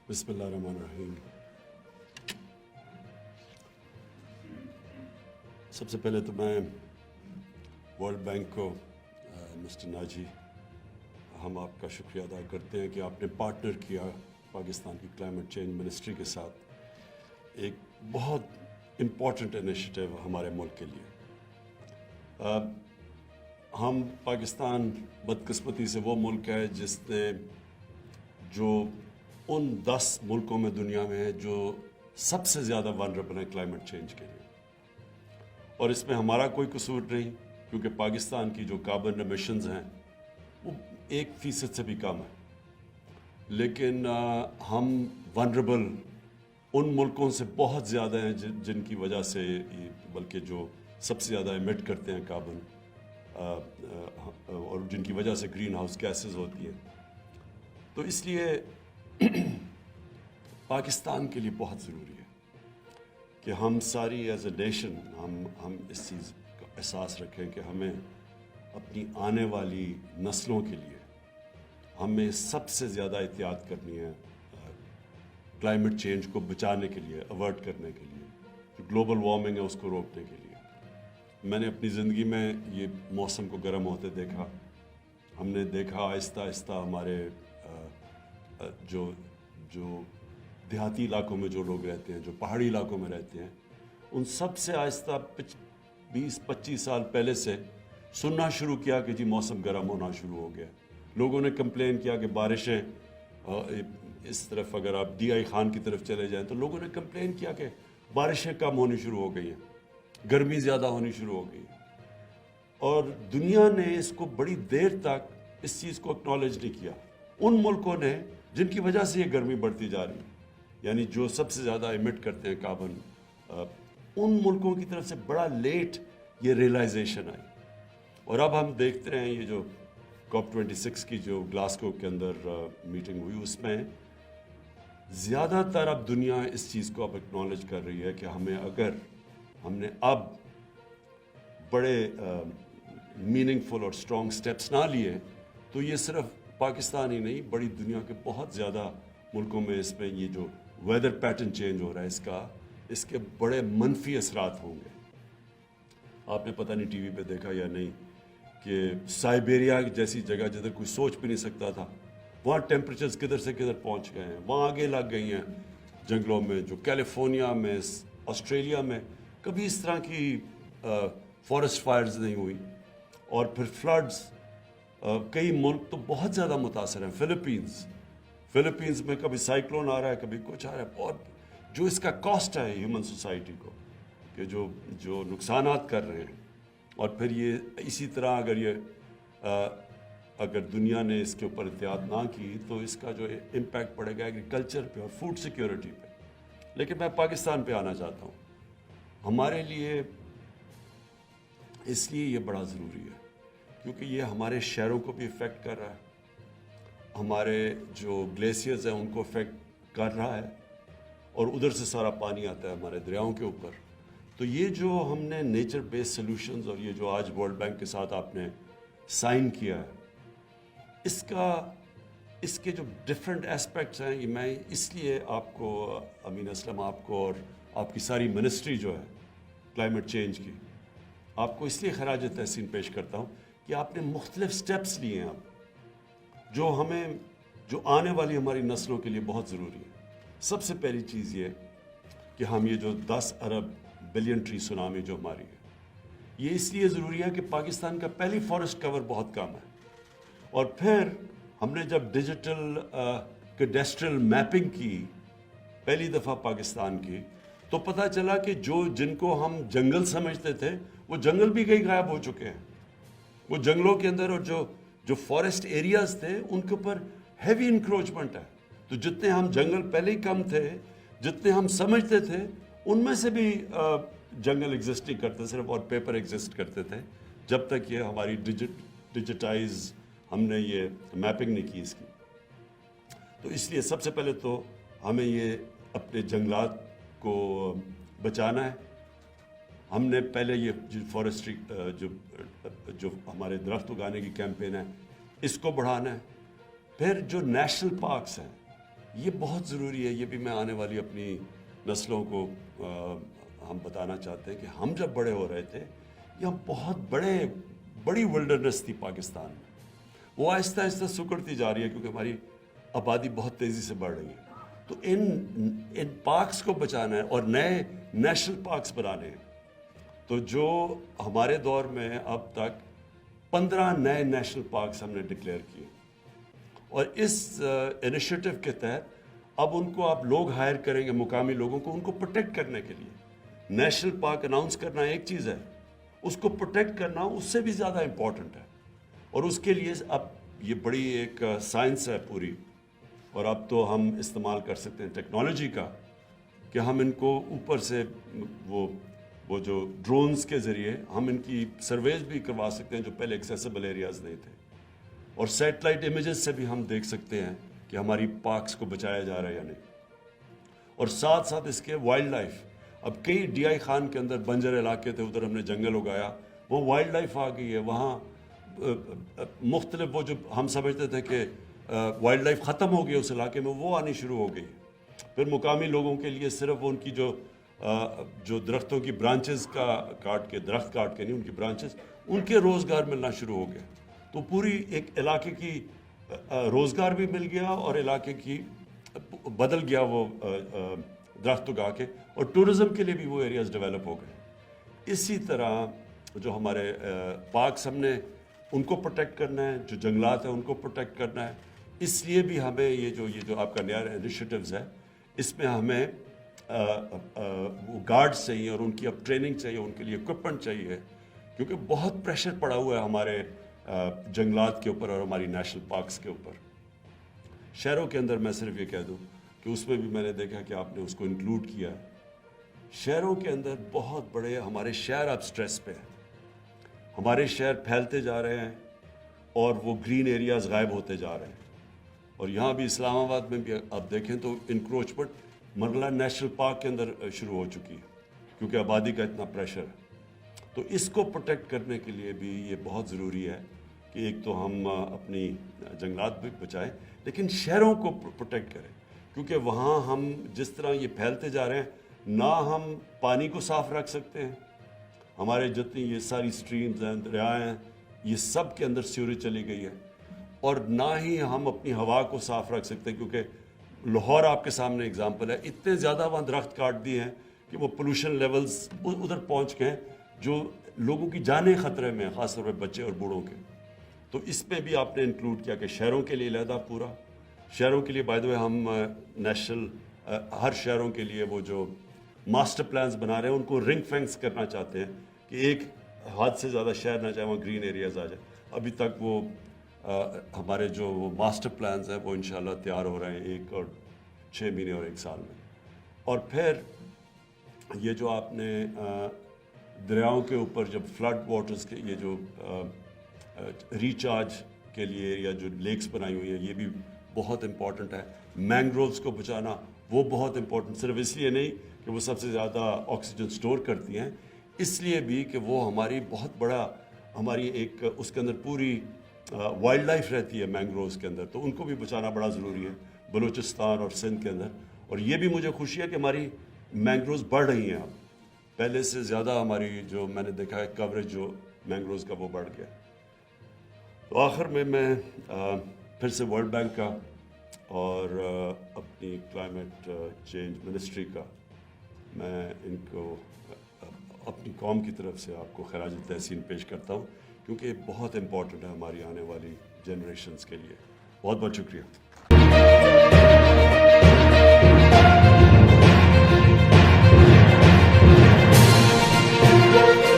بسم اللہ الرحمن الرحیم۔ سب سے پہلے تو میں ورلڈ بینک کو مسٹر ناجی ہم آپ کا شکریہ ادا کرتے ہیں کہ آپ نے پارٹنر کیا پاکستان کی کلائمیٹ چینج منسٹری کے ساتھ ایک بہت امپورٹنٹ انیشیٹو ہمارے ملک کے لیے۔ ہم پاکستان بدقسمتی سے وہ ملک ہے جس نے جو ان 10 ملکوں میں دنیا میں ہے جو سب سے زیادہ ونربل ہے کلائمیٹ چینج کے لیے، اور اس میں ہمارا کوئی قصور نہیں کیونکہ پاکستان کی جو کاربن ایمیشنز ہیں وہ 1% سے بھی کم ہے، لیکن ہم ونربل ان ملکوں سے بہت زیادہ ہیں جن کی وجہ سے بلکہ جو سب سے زیادہ ایمٹ کرتے ہیں کاربن اور جن کی وجہ سے گرین ہاؤس گیسز ہوتی ہیں۔ تو اس لیے پاکستان کے لیے بہت ضروری ہے کہ ہم ساری ایز اے نیشن ہم اس چیز کا احساس رکھیں کہ ہمیں اپنی آنے والی نسلوں کے لیے ہمیں سب سے زیادہ احتیاط کرنی ہے کلائمیٹ چینج کو بچانے کے لیے، اوائڈ کرنے کے لیے، جو گلوبل وارمنگ ہے اس کو روکنے کے لیے۔ میں نے اپنی زندگی میں یہ موسم کو گرم ہوتے دیکھا، ہم نے دیکھا آہستہ آہستہ ہمارے جو دیہاتی علاقوں میں جو لوگ رہتے ہیں، جو پہاڑی علاقوں میں رہتے ہیں، ان سب سے آہستہ 20-25 سال پہلے سے سننا شروع کیا کہ جی موسم گرم ہونا شروع ہو گیا۔ لوگوں نے کمپلین کیا کہ بارشیں اس طرف اگر آپ ڈی آئی خان کی طرف چلے جائیں تو لوگوں نے کمپلین کیا کہ بارشیں کم ہونی شروع ہو گئی ہیں، گرمی زیادہ ہونی شروع ہو گئی ہے، اور دنیا نے اس کو بڑی دیر تک اس چیز کو اکنالج نہیں کیا۔ ان ملکوں نے جن کی وجہ سے یہ گرمی بڑھتی جا رہی ہے، یعنی جو سب سے زیادہ ایمٹ کرتے ہیں کاربن، ان ملکوں کی طرف سے بڑا لیٹ یہ ریئلائزیشن آئی۔ اور اب ہم دیکھتے ہیں یہ جو COP26 کی جو گلاسگو کے اندر میٹنگ ہوئی، اس میں زیادہ تر اب دنیا اس چیز کو اب اکنالج کر رہی ہے کہ اگر ہم نے اب بڑے میننگ فل اور اسٹرانگ سٹیپس نہ لیے تو یہ صرف پاکستان ہی نہیں، بڑی دنیا کے بہت زیادہ ملکوں میں اس میں یہ جو ویدر پیٹرن چینج ہو رہا ہے اس کے بڑے منفی اثرات ہوں گے۔ آپ نے پتہ نہیں ٹی وی پہ دیکھا یا نہیں کہ سائبیریا جیسی جگہ جدھر کوئی سوچ بھی نہیں سکتا تھا، وہاں ٹیمپریچرز کدھر سے کدھر پہنچ گئے ہیں، وہاں آگے لگ گئی ہیں جنگلوں میں، جو کیلیفورنیا میں، آسٹریلیا میں کبھی اس طرح کی فارسٹ فائرز نہیں ہوئی، اور پھر فلڈز۔ کئی ملک تو بہت زیادہ متاثر ہیں، فلپینز میں کبھی سائیکلون آ رہا ہے، کبھی کچھ آ رہا ہے، اور جو اس کا کاسٹ ہے ہیومن سوسائٹی کو کہ جو نقصانات کر رہے ہیں، اور پھر یہ اسی طرح اگر دنیا نے اس کے اوپر احتیاط نہ کی تو اس کا جو امپیکٹ پڑے گا ایگریکلچر پہ اور فوڈ سیکیورٹی پہ۔ لیکن میں پاکستان پہ آنا چاہتا ہوں۔ ہمارے لیے اس لیے یہ بڑا ضروری ہے کیونکہ یہ ہمارے شہروں کو بھی افیکٹ کر رہا ہے، ہمارے جو گلیشیئرز ہیں ان کو افیکٹ کر رہا ہے، اور ادھر سے سارا پانی آتا ہے ہمارے دریاؤں کے اوپر۔ تو یہ جو ہم نے نیچر بیس سلوشنز اور یہ جو آج ورلڈ بینک کے ساتھ آپ نے سائن کیا ہے، اس کے جو ڈفرینٹ اسپیکٹس ہیں، یہ میں اس لیے آپ کو امین اسلم، آپ کو اور آپ کی ساری منسٹری جو ہے کلائمیٹ چینج کی، آپ کو اس لیے خراج تحسین پیش کرتا ہوں کہ آپ نے مختلف سٹیپس لیے ہیں اب جو آنے والی ہماری نسلوں کے لیے بہت ضروری ہے۔ سب سے پہلی چیز یہ کہ ہم یہ جو 10 ارب بلین ٹری سونامی جو ہماری ہے، یہ اس لیے ضروری ہے کہ پاکستان کا پہلی فارسٹ کور بہت کم ہے، اور پھر ہم نے جب ڈیجیٹل کیڈسٹرل میپنگ کی پہلی دفعہ پاکستان کی، تو پتہ چلا کہ جن کو ہم جنگل سمجھتے تھے وہ جنگل بھی کئی غائب ہو چکے ہیں۔ وہ جنگلوں کے اندر اور جو فارسٹ ایریاز تھے ان کے اوپر ہیوی انکروچمنٹ ہے۔ تو جتنے ہم جنگل پہلے ہی کم تھے، جتنے ہم سمجھتے تھے، ان میں سے بھی جنگل ایگزسٹ نہیں کرتے، صرف اور پیپر ایگزسٹ کرتے تھے، جب تک یہ ہماری ڈیجیٹائز ہم نے یہ میپنگ نہیں کی اس کی۔ تو اس لیے سب سے پہلے تو ہمیں یہ اپنے جنگلات کو بچانا ہے۔ ہم نے پہلے یہ فارسٹری جو ہمارے درخت اگانے کی کیمپین ہے اس کو بڑھانا ہے۔ پھر جو نیشنل پارکس ہیں یہ بہت ضروری ہے. یہ بھی میں آنے والی اپنی نسلوں کو ہم بتانا چاہتے ہیں کہ ہم جب بڑے ہو رہے تھے یہاں بہت بڑی ولڈرنس تھی پاکستان میں. وہ آہستہ آہستہ سکڑتی جا رہی ہے کیونکہ ہماری آبادی بہت تیزی سے بڑھ رہی ہے. تو ان پارکس کو بچانا ہے اور نئے نیشنل پارکس بنانے ہیں. تو جو ہمارے دور میں اب تک 15 نئے نیشنل پارکس ہم نے ڈکلیئر کیے اور اس انیشیٹو کے تحت اب ان کو آپ لوگ ہائر کریں گے, مقامی لوگوں کو, ان کو پروٹیکٹ کرنے کے لیے. نیشنل پارک اناؤنس کرنا ایک چیز ہے, اس کو پروٹیکٹ کرنا اس سے بھی زیادہ امپورٹنٹ ہے. اور اس کے لیے اب یہ بڑی ایک سائنس ہے پوری, اور اب تو ہم استعمال کر سکتے ہیں ٹیکنالوجی کا کہ ہم ان کو اوپر سے وہ جو ڈرونز کے ذریعے ہم ان کی سرویز بھی کروا سکتے ہیں جو پہلے ایکسیسیبل ایریاز نہیں تھے. اور سیٹلائٹ امیجز سے بھی ہم دیکھ سکتے ہیں کہ ہماری پارکس کو بچایا جا رہا ہے یا نہیں. اور ساتھ ساتھ اس کے وائلڈ لائف, اب کئی ڈی آئی خان کے اندر بنجر علاقے تھے, ادھر ہم نے جنگل اگایا, وہ وائلڈ لائف آ گئی ہے وہاں. مختلف وہ جو ہم سمجھتے تھے کہ وائلڈ لائف ختم ہو گئی اس علاقے میں, وہ آنی شروع ہو گئی. پھر مقامی لوگوں کے لیے صرف ان کی جو درختوں کی برانچز درخت کاٹ کے نہیں, ان کی برانچز, ان کے روزگار ملنا شروع ہو گئے. تو پوری ایک علاقے کی روزگار بھی مل گیا اور علاقے کی بدل گیا وہ درخت اگا کے, اور ٹورزم کے لیے بھی وہ ایریاز ڈیولپ ہو گئے. اسی طرح جو ہمارے پارکس ہم نے ان کو پروٹیکٹ کرنا ہے, جو جنگلات ہیں ان کو پروٹیکٹ کرنا ہے. اس لیے بھی ہمیں یہ جو آپ کا نیا انیشیٹوز ہے اس میں ہمیں وہ گارڈز چاہیے اور ان کی اب ٹریننگ چاہیے, ان کے لیے اکوپمنٹ چاہیے, کیونکہ بہت پریشر پڑا ہوا ہے ہمارے جنگلات کے اوپر اور ہماری نیشنل پارکس کے اوپر. شہروں کے اندر میں صرف یہ کہہ دوں کہ اس میں بھی میں نے دیکھا کہ آپ نے اس کو انکلوڈ کیا ہے. شہروں کے اندر بہت بڑے ہمارے شہر اب سٹریس پہ ہیں. ہمارے شہر پھیلتے جا رہے ہیں اور وہ گرین ایریاز غائب ہوتے جا رہے ہیں. اور یہاں بھی اسلام آباد میں بھی آپ دیکھیں تو انکروچمنٹ مرغلہ نیشنل پارک کے اندر شروع ہو چکی ہے کیونکہ آبادی کا اتنا پریشر ہے. تو اس کو پروٹیکٹ کرنے کے لیے بھی یہ بہت ضروری ہے کہ ایک تو ہم اپنی جنگلات بھی بچائیں لیکن شہروں کو پروٹیکٹ کریں, کیونکہ وہاں ہم جس طرح یہ پھیلتے جا رہے ہیں نہ ہم پانی کو صاف رکھ سکتے ہیں, ہمارے جتنی یہ ساری سٹریمز ہیں, دریا ہیں, یہ سب کے اندر سیوریج چلی گئی ہے, اور نہ ہی ہم اپنی ہوا کو صاف رکھ سکتے ہیں کیونکہ لاہور آپ کے سامنے اگزامپل ہے, اتنے زیادہ وہاں درخت کاٹ دیے ہیں کہ وہ پولوشن لیولز ادھر پہنچ گئے ہیں جو لوگوں کی جانیں خطرے میں ہیں, خاص طور پہ بچے اور بوڑھوں کے. تو اس میں بھی آپ نے انکلوڈ کیا کہ شہروں کے لیے علیحدہ پورا, شہروں کے لیے بائی دی وے ہم نیشنل ہر شہروں کے لیے وہ جو ماسٹر پلانز بنا رہے ہیں ان کو رنگ فینس کرنا چاہتے ہیں کہ ایک حد سے زیادہ شہر نہ چاہے وہاں گرین ایریاز آ جائے. ابھی تک وہ ہمارے جو ماسٹر پلانز ہیں وہ انشاءاللہ تیار ہو رہے ہیں 1 اور 6 مہینے اور 1 سال میں. اور پھر یہ جو آپ نے دریاؤں کے اوپر جب فلڈ واٹرز کے یہ جو ریچارج کے لیے یا جو لیکس بنائی ہوئی ہیں یہ بھی بہت امپورٹنٹ ہے. مینگرووز کو بچانا وہ بہت امپورٹنٹ, صرف اس لیے نہیں کہ وہ سب سے زیادہ آکسیجن سٹور کرتی ہیں, اس لیے بھی کہ وہ ہماری بہت بڑا ہماری ایک اس کے اندر پوری وائلڈ لائف رہتی ہے مینگرووز کے اندر, تو ان کو بھی بچانا بڑا ضروری ہے بلوچستان اور سندھ کے اندر. اور یہ بھی مجھے خوشی ہے کہ ہماری مینگرووز بڑھ رہی ہیں, اب پہلے سے زیادہ ہماری جو میں نے دیکھا ہے کوریج جو مینگرووز کا وہ بڑھ گیا. تو آخر میں پھر سے ورلڈ بینک کا اور اپنی کلائمیٹ چینج منسٹری کا میں ان کو اپنی قوم کی طرف سے آپ کو خراج تحسین پیش کرتا ہوں, کیونکہ یہ بہت امپورٹنٹ ہے ہماری آنے والی جنریشنز کے لیے. بہت بہت شکریہ.